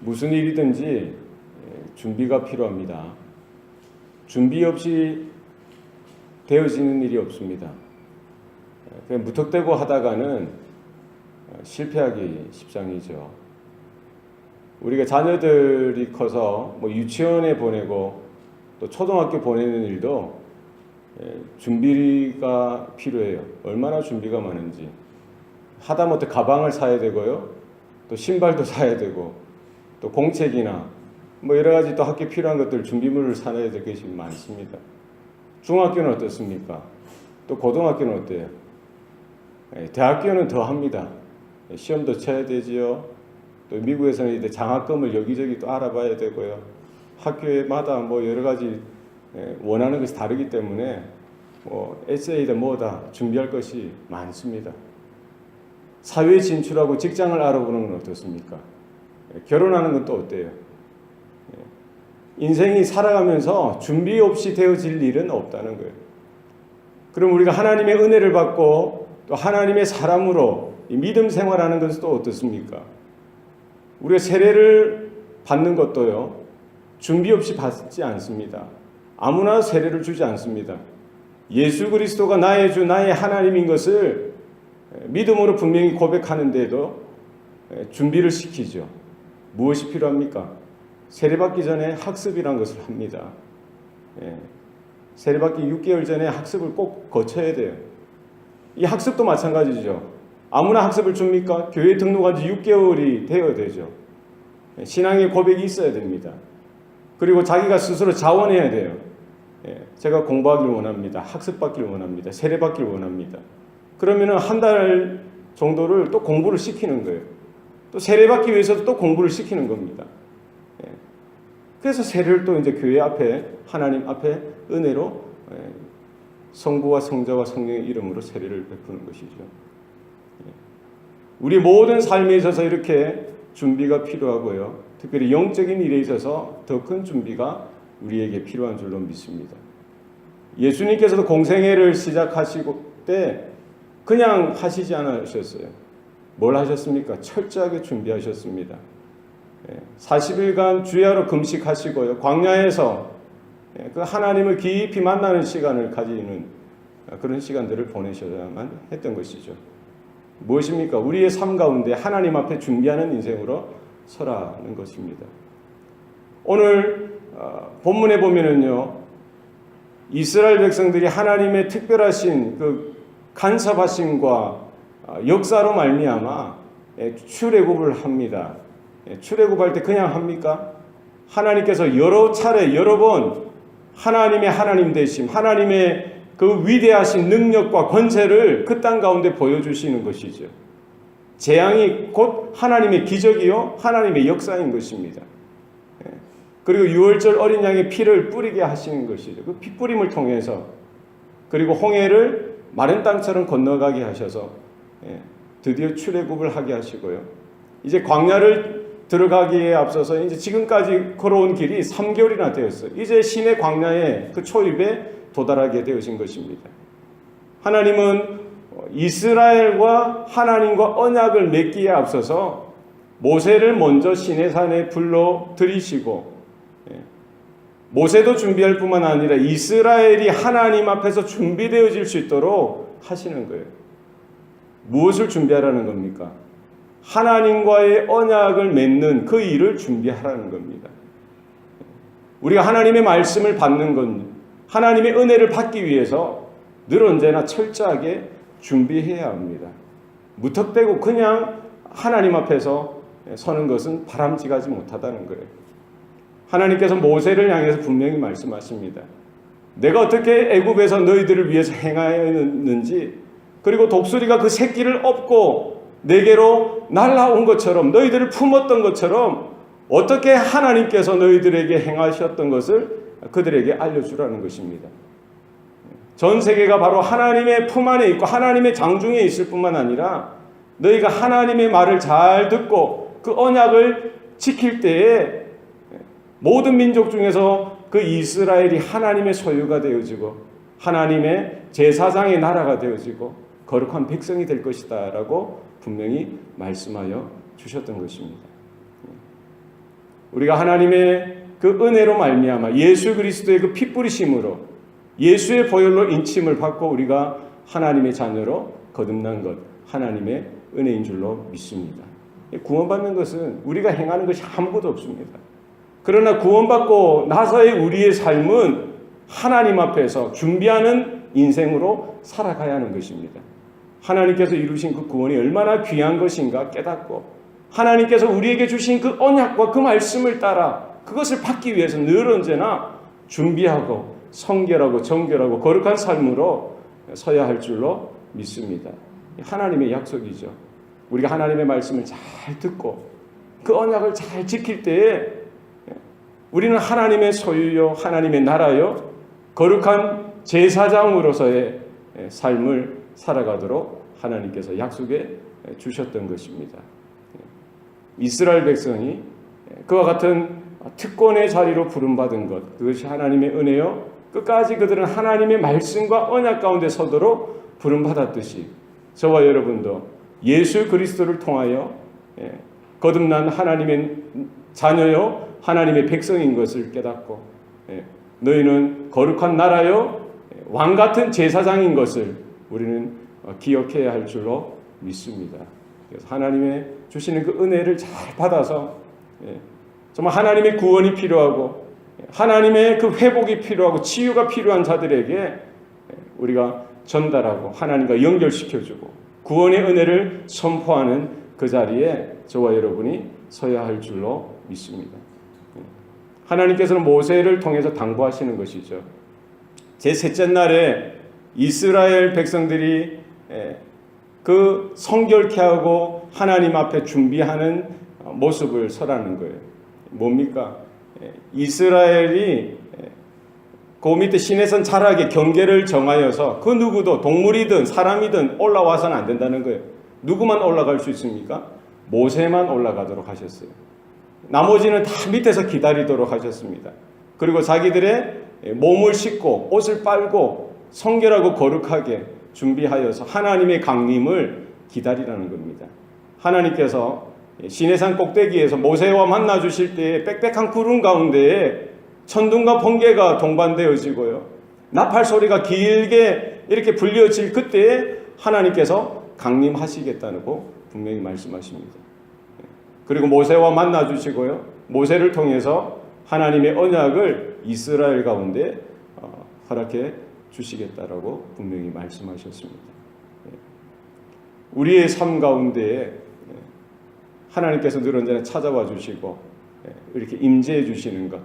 무슨 일이든지 준비가 필요합니다. 준비 없이 되어지는 일이 없습니다. 그냥 무턱대고 하다가는 실패하기 십상이죠. 우리가 자녀들이 커서 유치원에 보내고 또 초등학교 보내는 일도 준비가 필요해요. 얼마나 준비가 많은지. 하다못해 가방을 사야 되고요. 또 신발도 사야 되고 또 공책이나 여러 가지 또 학교 필요한 것들 준비물을 사야 될 것이 많습니다. 중학교는 어떻습니까? 또 고등학교는 어때요? 대학교는 더 합니다. 시험도 쳐야 되지요. 또 미국에서는 이제 장학금을 여기저기 또 알아봐야 되고요. 학교마다 여러 가지 원하는 것이 다르기 때문에 에세이다 뭐다 준비할 것이 많습니다. 사회에 진출하고 직장을 알아보는 건 어떻습니까? 결혼하는 건 또 어때요? 인생이 살아가면서 준비 없이 되어질 일은 없다는 거예요. 그럼 우리가 하나님의 은혜를 받고 또 하나님의 사람으로 믿음 생활하는 것은 또 어떻습니까? 우리가 세례를 받는 것도요, 준비 없이 받지 않습니다. 아무나 세례를 주지 않습니다. 예수 그리스도가 나의 주, 나의 하나님인 것을 믿음으로 분명히 고백하는데도 준비를 시키죠. 무엇이 필요합니까? 세례받기 전에 학습이란 것을 합니다. 세례받기 6개월 전에 학습을 꼭 거쳐야 돼요. 이 학습도 마찬가지죠. 아무나 학습을 줍니까? 교회 등록한 지 6개월이 되어야 되죠. 신앙의 고백이 있어야 됩니다. 그리고 자기가 스스로 자원해야 돼요. 제가 공부하기를 원합니다. 학습받기를 원합니다. 세례받기를 원합니다. 그러면은 한 달 정도를 또 공부를 시키는 거예요. 또 세례받기 위해서도 또 공부를 시키는 겁니다. 그래서 세례를 또 이제 교회 앞에, 하나님 앞에 은혜로 성부와 성자와 성령의 이름으로 세례를 베푸는 것이죠. 우리 모든 삶에 있어서 이렇게 준비가 필요하고요. 특별히 영적인 일에 있어서 더 큰 준비가 우리에게 필요한 줄로 믿습니다. 예수님께서도 공생애를 시작하시고 때 그냥 하시지 않으셨어요. 뭘 하셨습니까? 철저하게 준비하셨습니다. 40일간 주야로 금식하시고요. 광야에서 그 하나님을 깊이 만나는 시간을 가지는 그런 시간들을 보내셔야만 했던 것이죠. 무엇입니까? 우리의 삶 가운데 하나님 앞에 준비하는 인생으로 서라는 것입니다. 오늘 본문에 보면은요, 이스라엘 백성들이 하나님의 특별하신 그 간섭하심과 역사로 말미암아 출애굽을 합니다. 출애굽할 때 그냥 합니까? 하나님께서 여러 차례 여러 번 하나님의 하나님 되심, 하나님의 그 위대하신 능력과 권세를 그 땅 가운데 보여주시는 것이죠. 재앙이 곧 하나님의 기적이요 하나님의 역사인 것입니다. 그리고 유월절 어린 양의 피를 뿌리게 하시는 것이죠. 그 피 뿌림을 통해서, 그리고 홍해를 마른 땅처럼 건너가게 하셔서 드디어 출애굽을 하게 하시고요. 이제 광야를 들어가기에 앞서서 이제 지금까지 걸어온 길이 3개월이나 되었어요. 이제 신의 광야의 그 초입에 도달하게 되어진 것입니다. 하나님은 이스라엘과 하나님과 언약을 맺기에 앞서서 모세를 먼저 시내산에 불러 들이시고, 모세도 준비할 뿐만 아니라 이스라엘이 하나님 앞에서 준비되어질 수 있도록 하시는 거예요. 무엇을 준비하라는 겁니까? 하나님과의 언약을 맺는 그 일을 준비하라는 겁니다. 우리가 하나님의 말씀을 받는 건, 하나님의 은혜를 받기 위해서 늘 언제나 철저하게 준비해야 합니다. 무턱대고 그냥 하나님 앞에서 서는 것은 바람직하지 못하다는 거예요. 하나님께서 모세를 향해서 분명히 말씀하십니다. 내가 어떻게 애굽에서 너희들을 위해서 행하였는지, 그리고 독수리가 그 새끼를 업고 내게로 날아온 것처럼, 너희들을 품었던 것처럼 어떻게 하나님께서 너희들에게 행하셨던 것을 그들에게 알려주라는 것입니다. 전 세계가 바로 하나님의 품 안에 있고 하나님의 장중에 있을 뿐만 아니라 너희가 하나님의 말을 잘 듣고 그 언약을 지킬 때에 모든 민족 중에서 그 이스라엘이 하나님의 소유가 되어지고 하나님의 제사장의 나라가 되어지고 거룩한 백성이 될 것이다 라고 분명히 말씀하여 주셨던 것입니다. 우리가 하나님의 그 은혜로 말미암아 예수 그리스도의 그 피 뿌리심으로 예수의 보혈로 인침을 받고 우리가 하나님의 자녀로 거듭난 것, 하나님의 은혜인 줄로 믿습니다. 구원받는 것은 우리가 행하는 것이 아무것도 없습니다. 그러나 구원받고 나서의 우리의 삶은 하나님 앞에서 준비하는 인생으로 살아가야 하는 것입니다. 하나님께서 이루신 그 구원이 얼마나 귀한 것인가 깨닫고 하나님께서 우리에게 주신 그 언약과 그 말씀을 따라 그것을 받기 위해서 늘 언제나 준비하고 성결하고 정결하고 거룩한 삶으로 서야 할 줄로 믿습니다. 하나님의 약속이죠. 우리가 하나님의 말씀을 잘 듣고 그 언약을 잘 지킬 때에 우리는 하나님의 소유요 하나님의 나라요 거룩한 제사장으로서의 삶을 살아가도록 하나님께서 약속해 주셨던 것입니다. 이스라엘 백성이 그와 같은 특권의 자리로 부름받은 것, 그것이 하나님의 은혜요 끝까지 그들은 하나님의 말씀과 언약 가운데 서도록 부름받았듯이 저와 여러분도 예수 그리스도를 통하여 거듭난 하나님의 자녀요 하나님의 백성인 것을 깨닫고 너희는 거룩한 나라요 왕같은 제사장인 것을 우리는 기억해야 할 줄로 믿습니다. 그래서 하나님의 주시는 그 은혜를 잘 받아서 정말 하나님의 구원이 필요하고 하나님의 그 회복이 필요하고 치유가 필요한 자들에게 우리가 전달하고 하나님과 연결시켜주고 구원의 은혜를 선포하는 그 자리에 저와 여러분이 서야 할 줄로 믿습니다. 하나님께서는 모세를 통해서 당부하시는 것이죠. 제3째 날에 이스라엘 백성들이 그 성결케 하고 하나님 앞에 준비하는 모습을 설하는 거예요. 뭡니까? 이스라엘이 그 밑에 시내산 자락에 경계를 정하여서 그 누구도 동물이든 사람이든 올라와서는 안 된다는 거예요. 누구만 올라갈 수 있습니까? 모세만 올라가도록 하셨어요. 나머지는 다 밑에서 기다리도록 하셨습니다. 그리고 자기들의 몸을 씻고 옷을 빨고 성결하고 거룩하게 준비하여서 하나님의 강림을 기다리라는 겁니다. 하나님께서 시내산 꼭대기에서 모세와 만나 주실 때에 빽빽한 구름 가운데에 천둥과 번개가 동반되어지고요. 나팔 소리가 길게 이렇게 불려질 그때에 하나님께서 강림하시겠다고 분명히 말씀하십니다. 그리고 모세와 만나 주시고요. 모세를 통해서 하나님의 언약을 이스라엘 가운데 허락해 주시겠다라고 분명히 말씀하셨습니다. 우리의 삶 가운데에 하나님께서 늘 언제나 찾아와 주시고 이렇게 임재해 주시는 것,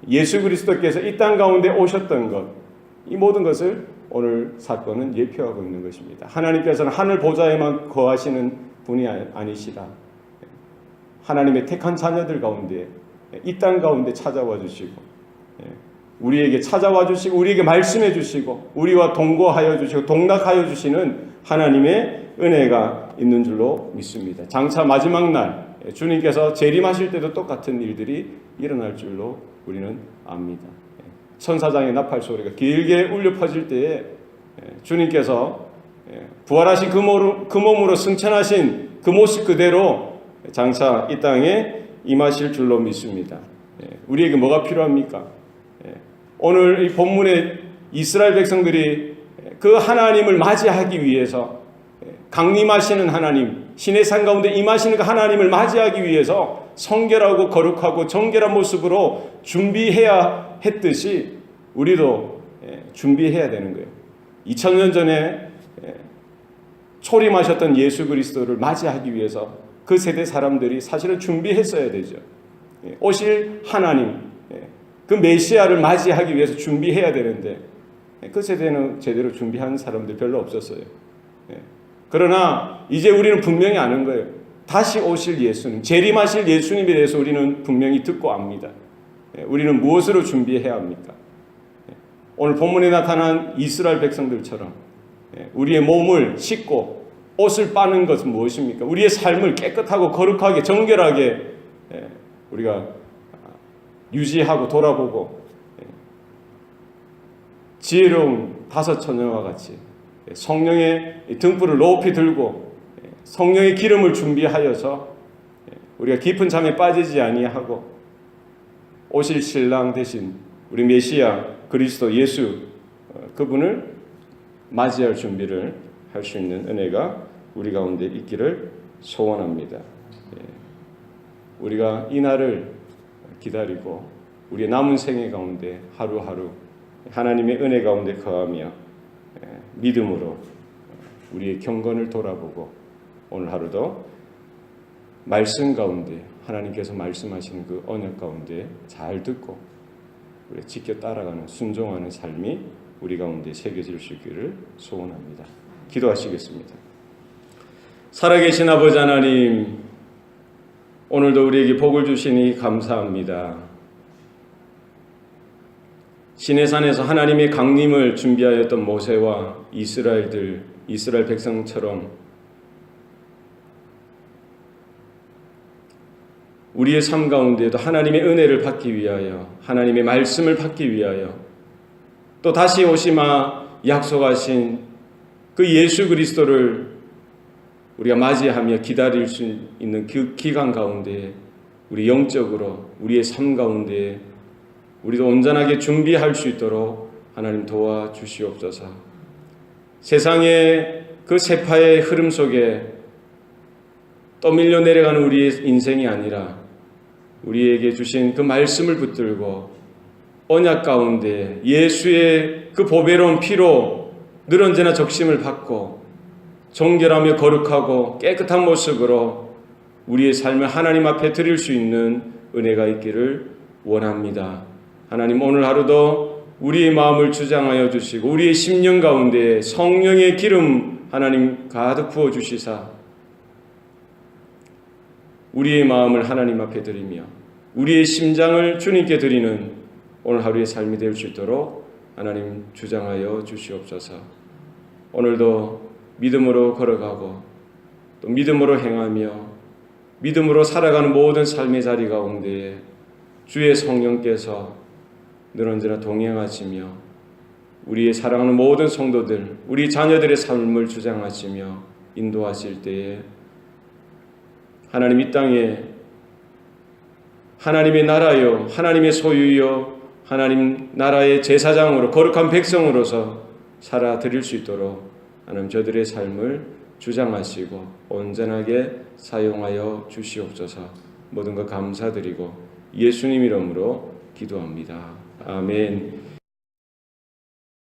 예수 그리스도께서 이 땅 가운데 오셨던 것, 이 모든 것을 오늘 사건은 예표하고 있는 것입니다. 하나님께서는 하늘 보좌에만 거하시는 분이 아니시라. 하나님의 택한 자녀들 가운데 이 땅 가운데 찾아와 주시고 우리에게 찾아와 주시고 우리에게 말씀해 주시고 우리와 동거하여 주시고 동락하여 주시는 하나님의 은혜가 있는 줄로 믿습니다. 장차 마지막 날 주님께서 재림하실 때도 똑같은 일들이 일어날 줄로 우리는 압니다. 천사장의 나팔 소리가 길게 울려 퍼질 때에 주님께서 부활하신 그 몸으로 승천하신 그 모습 그대로 장차 이 땅에 임하실 줄로 믿습니다. 우리에게 뭐가 필요합니까? 오늘 이 본문에 이스라엘 백성들이 그 하나님을 맞이하기 위해서 강림하시는 하나님, 시내산 가운데 임하시는 그 하나님을 맞이하기 위해서 성결하고 거룩하고 정결한 모습으로 준비해야 했듯이 우리도 준비해야 되는 거예요. 2000년 전에 초림하셨던 예수 그리스도를 맞이하기 위해서 그 세대 사람들이 사실은 준비했어야 되죠. 오실 하나님, 그 메시아를 맞이하기 위해서 준비해야 되는데 그 세대는 제대로 준비한 사람들 별로 없었어요. 그러나 이제 우리는 분명히 아는 거예요. 다시 오실 예수님, 재림하실 예수님에 대해서 우리는 분명히 듣고 압니다. 우리는 무엇으로 준비해야 합니까? 오늘 본문에 나타난 이스라엘 백성들처럼 우리의 몸을 씻고 옷을 빠는 것은 무엇입니까? 우리의 삶을 깨끗하고 거룩하게 정결하게 우리가 유지하고 돌아보고 지혜로운 다섯 처녀와 같이 성령의 등불을 높이 들고 성령의 기름을 준비하여서 우리가 깊은 잠에 빠지지 아니하고 오실 신랑 되신 우리 메시아 그리스도 예수 그분을 맞이할 준비를 할 수 있는 은혜가 우리 가운데 있기를 소원합니다. 우리가 이 날을 기다리고 우리의 남은 생애 가운데 하루하루 하나님의 은혜 가운데 거하며 믿음으로 우리의 경건을 돌아보고 오늘 하루도 말씀 가운데 하나님께서 말씀하시는 그 언약 가운데 잘 듣고 우리 지켜 따라가는 순종하는 삶이 우리 가운데 새겨질 수 있기를 소원합니다. 기도하시겠습니다. 살아계신 아버지 하나님, 오늘도 우리에게 복을 주시니 감사합니다. 시내산에서 하나님의 강림을 준비하였던 모세와 이스라엘 백성처럼 우리의 삶 가운데에도 하나님의 은혜를 받기 위하여 하나님의 말씀을 받기 위하여 또 다시 오시마 약속하신 그 예수 그리스도를 우리가 맞이하며 기다릴 수 있는 그 기간 가운데 우리 영적으로 우리의 삶 가운데 우리도 온전하게 준비할 수 있도록 하나님 도와주시옵소서. 세상의 그 세파의 흐름 속에 떠밀려 내려가는 우리의 인생이 아니라 우리에게 주신 그 말씀을 붙들고 언약 가운데 예수의 그 보배로운 피로 늘 언제나 적심을 받고 정결하며 거룩하고 깨끗한 모습으로 우리의 삶을 하나님 앞에 드릴 수 있는 은혜가 있기를 원합니다. 하나님, 오늘 하루도 우리의 마음을 주장하여 주시고 우리의 심령 가운데 성령의 기름 하나님 가득 부어 주시사 우리의 마음을 하나님 앞에 드리며 우리의 심장을 주님께 드리는 오늘 하루의 삶이 될 수 있도록 하나님 주장하여 주시옵소서. 오늘도 믿음으로 걸어가고 또 믿음으로 행하며 믿음으로 살아가는 모든 삶의 자리 가운데 주의 성령께서 늘 언제나 동행하시며 우리의 사랑하는 모든 성도들, 우리 자녀들의 삶을 주장하시며 인도하실 때에 하나님 이 땅에 하나님의 나라요 하나님의 소유요 하나님 나라의 제사장으로 거룩한 백성으로서 살아드릴 수 있도록 하나님 저들의 삶을 주장하시고 온전하게 사용하여 주시옵소서. 모든 것 감사드리고 예수님 이름으로 기도합니다. 아멘.